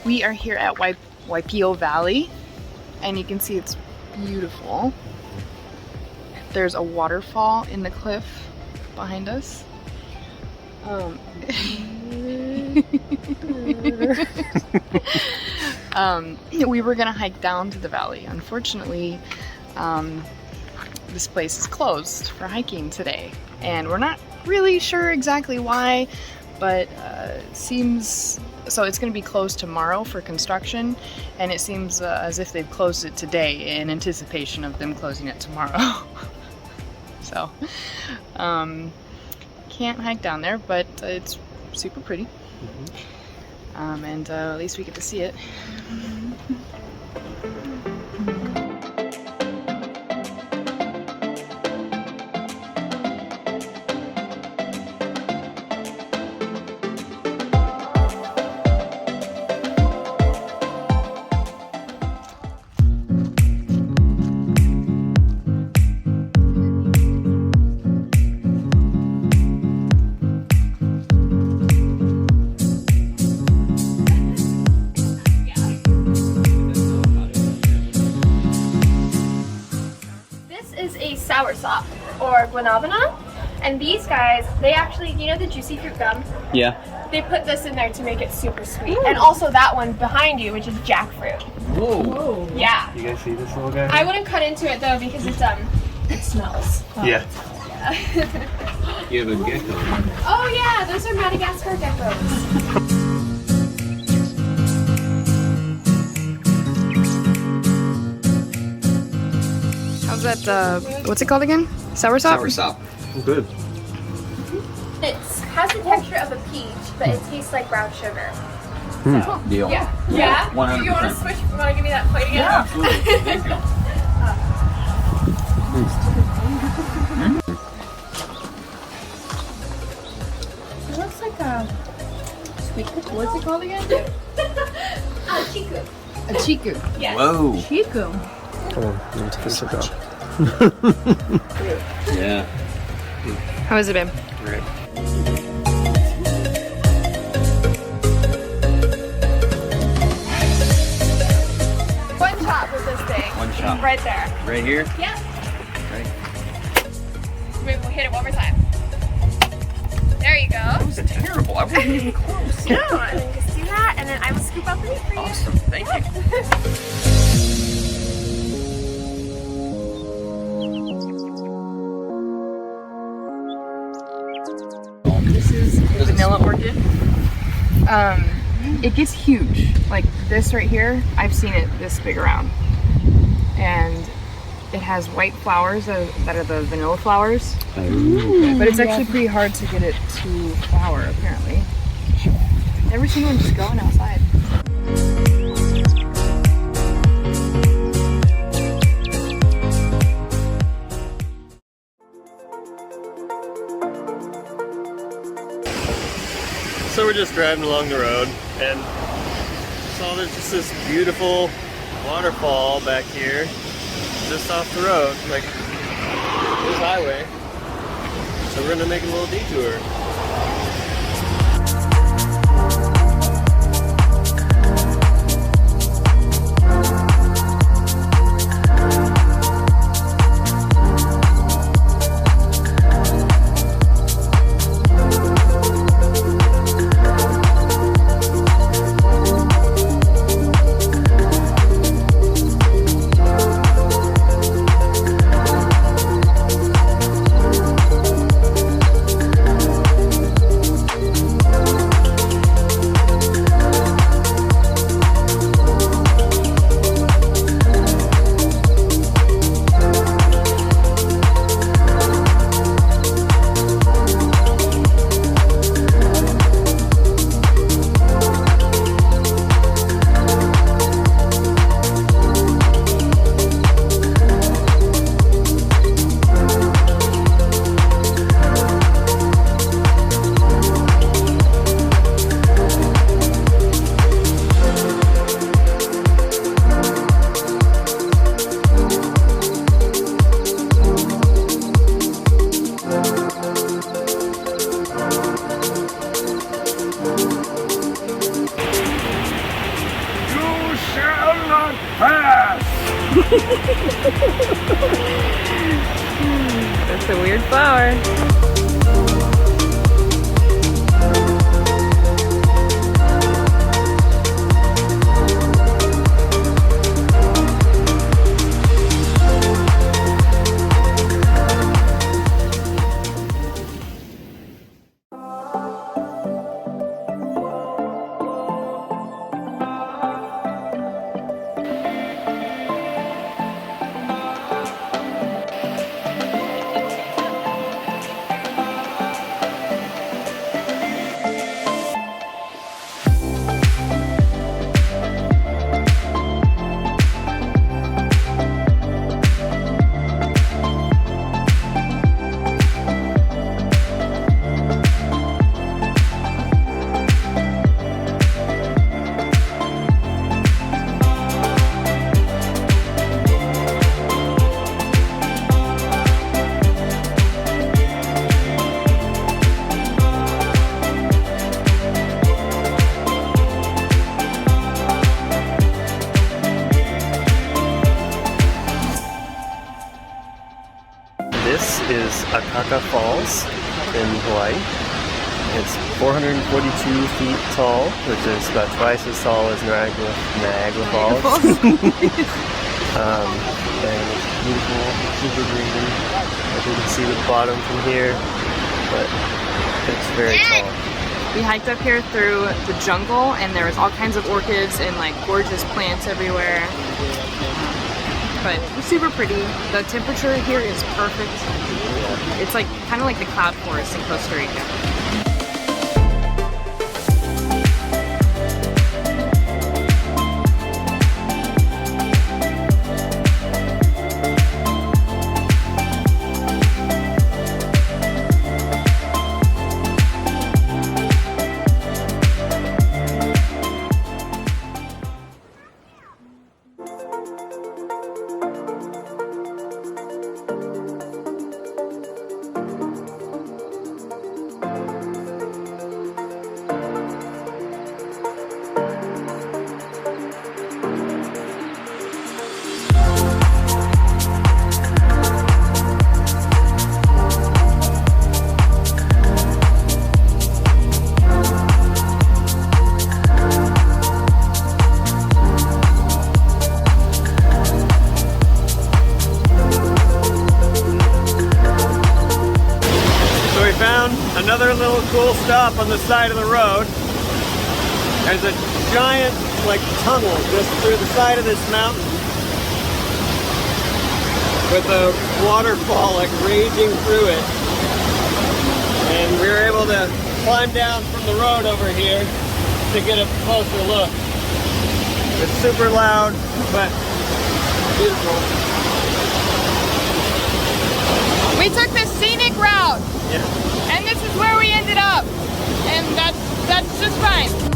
We are here at Waipio Valley, and you can see it's beautiful. There's a waterfall in the cliff behind us. We were gonna hike down to the valley. Unfortunately, this place is closed for hiking today, and we're not really sure exactly why, but seems so it's going to be closed tomorrow for construction, and it seems as if they've closed it today in anticipation of them closing it tomorrow. So can't hike down there, but it's super pretty. And at least we get to see it. Soursop or guanabana, and these guys, they actually, you know the juicy fruit gum? Yeah. They put this in there to make it super sweet. Ooh. And also that one behind you, which is jackfruit. Whoa. Whoa. Yeah. You guys see this little guy? I wouldn't cut into it though because it's it smells. Yeah. You have a gecko. Oh yeah, those are Madagascar geckos. How's that, what's it called again? Soursop? Soursop. Good. It has the texture of a peach, but it tastes like brown sugar. So, deal. Yeah. Yeah? 100%. Do you want to switch? You want to give me that plate again? Yeah, absolutely. Thank you. It looks like a sweet cookie. What's it called again? A chiku. A chiku. Yes. Whoa. Chiku. Come on, let me take a sip out. Yeah. How has it been? Great. One shot with this thing. One shot. Right there. Right here? Yeah. Right. We'll hit it one more time. There you go. That was terrible. I wasn't even close. No, and then just do that, and then I will scoop out the meat for you. Awesome. Thank you. This is vanilla orchid. It gets huge. Like this right here, I've seen it this big around. And it has white flowers that are the vanilla flowers. But it's actually pretty hard to get it to flower, apparently. Never seen one just growing outside. So we're just driving along the road and saw there's just this beautiful waterfall back here just off the road, like this highway. So we're gonna make a little detour. That's a weird flower. This is Akaka Falls in Hawaii. It's 442 feet tall, which is about twice as tall as Niagara Falls. And it's beautiful, super green. I think you can see the bottom from here, but it's very tall. We hiked up here through the jungle, and there was all kinds of orchids and like gorgeous plants everywhere. But it's super pretty. The temperature here is perfect. It's like kind of like the cloud forest in Costa Rica. Another little cool stop on the side of the road. There's a giant like tunnel just through the side of this mountain with a waterfall like raging through it. And we were able to climb down from the road over here to get a closer look. It's super loud, but beautiful. We took the scenic route. Yeah. And this is where we ended up. And that's just fine.